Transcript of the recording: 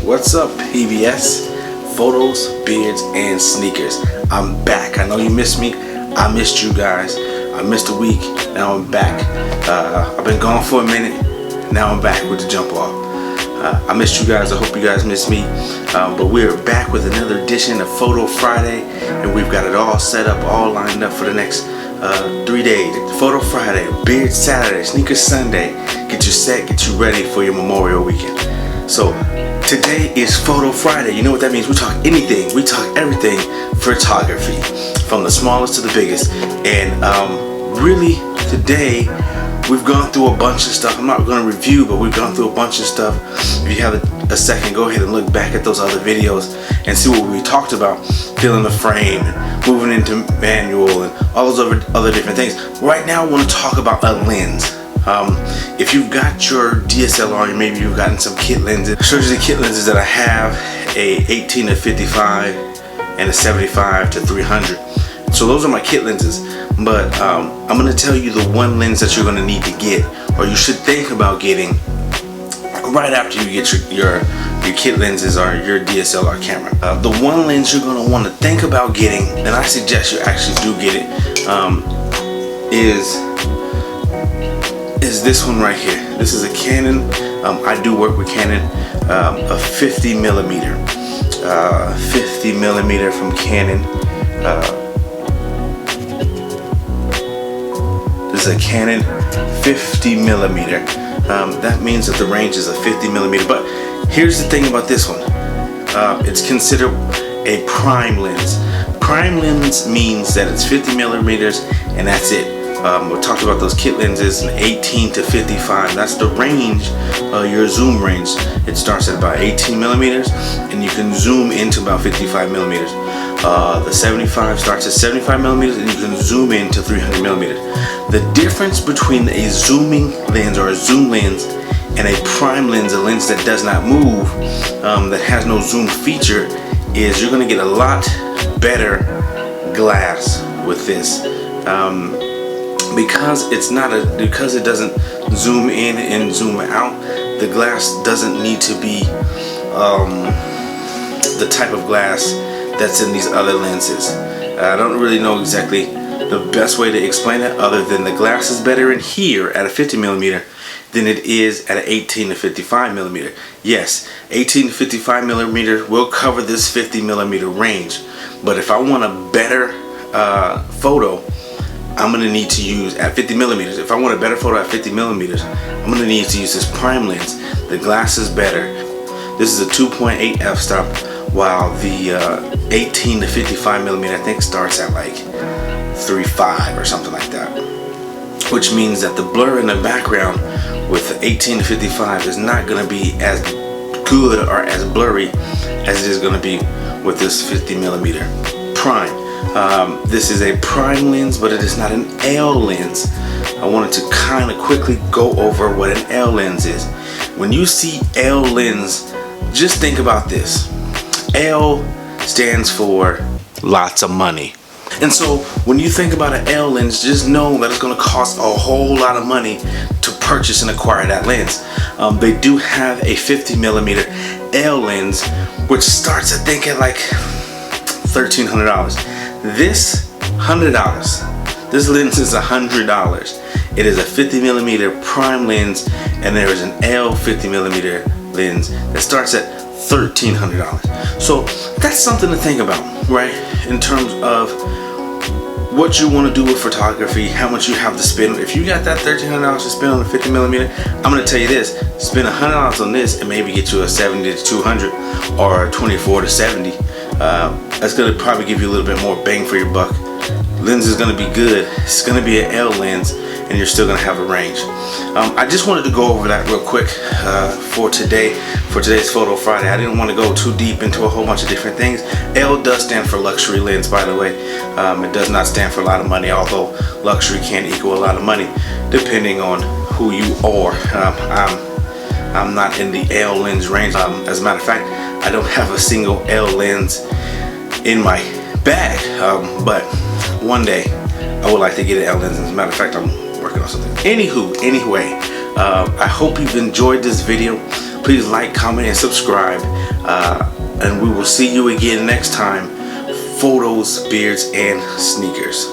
What's up, PBS? Photos, beards, and sneakers. I'm back. I know you missed me. I missed you guys. I missed a week. Now I'm back. I've been gone for a minute. Now I'm back with the jump off. I missed you guys. I hope you guys missed me. But we're back with another edition of Foto Friday, and we've got it all set up, all lined up for the next 3 days. Foto Friday, Beard Saturday, Sneakers Sunday. Get you set, get you ready for your Memorial Weekend. So today is Foto Friday. You know what that means? We talk anything. We talk everything photography, from the smallest to the biggest. And really today we've gone through a bunch of stuff. I'm not going to review, but we've gone through a bunch of stuff. If you have a second, go ahead and look back at those other videos and see what we talked about. Filling the frame, moving into manual, and all those other different things. Right now I want to talk about a lens. If you've got your DSLR, maybe you've gotten some kit lenses. I'll show you the kit lenses that I have, a 18 to 55 and a 75 to 300. So those are my kit lenses, but I'm going to tell you the one lens that you're going to need to get, or you should think about getting right after you get your kit lenses or your DSLR camera. The one lens you're going to want to think about getting, and I suggest you actually do get it, is this one right here. This is a Canon. I do work with Canon, a 50 millimeter from Canon. This is a Canon 50 millimeter. That means that the range is a 50 millimeter. But here's the thing about this one. It's considered a prime lens. Prime lens means that it's 50 millimeters and that's it. We talked about those kit lenses, an 18 to 55. That's the range, your zoom range. It starts at about 18 millimeters and you can zoom into about 55 millimeters. The 75 starts at 75 millimeters and you can zoom into 300 millimeters. The difference between a zooming lens or a zoom lens and a prime lens, a lens that does not move, that has no zoom feature, is you're going to get a lot better glass with this. Because it doesn't zoom in and zoom out, the glass doesn't need to be the type of glass that's in these other lenses. I don't really know exactly the best way to explain it, other than the glass is better in here at a 50 millimeter than it is at an 18 to 55 millimeter. Yes, 18 to 55 millimeter will cover this 50 millimeter range, but if I want a better photo, I'm going to need to use at 50 millimeters. If I want a better photo at 50 millimeters, I'm going to need to use this prime lens. The glass is better. This is a 2.8 f-stop, while the 18 to 55 millimeter I think starts at like 3.5 or something like that. Which means that the blur in the background with the 18 to 55 is not going to be as good or as blurry as it is going to be with this 50 millimeter prime. This is a prime lens, but it is not an L lens. I wanted to kind of quickly go over what an L lens is. When you see L lens, just think about this. L stands for lots of money. And so when you think about an L lens, just know that it's going to cost a whole lot of money to purchase and acquire that lens. They do have a 50 millimeter L lens, which starts I think at like $1,300. This $100. This lens is $100. It is a 50 millimeter prime lens, and there is an L 50 millimeter lens that starts at $1,300. So that's something to think about, right? In terms of what you want to do with photography, how much you have to spend. If you got that $1,300 to spend on a 50 millimeter, I'm going to tell you this: spend $100 on this and maybe get you a 70 to 200 or 24 to 70. That's going to probably give you a little bit more bang for your buck. Lens is going to be good. It's going to be an L lens, and you're still going to have a range. I just wanted to go over that real quick for today's Foto Friday. I didn't want to go too deep into a whole bunch of different things. L does stand for luxury lens, by the way. It does not stand for a lot of money, although luxury can equal a lot of money depending on who you are. I'm not in the L lens range. As a matter of fact, I don't have a single L lens in my bag, but one day I would like to get an L lens. As a matter of fact, I'm working on something. Anyway, I hope you've enjoyed this video. Please like, comment, and subscribe. And we will see you again next time. Photos, beards, and sneakers.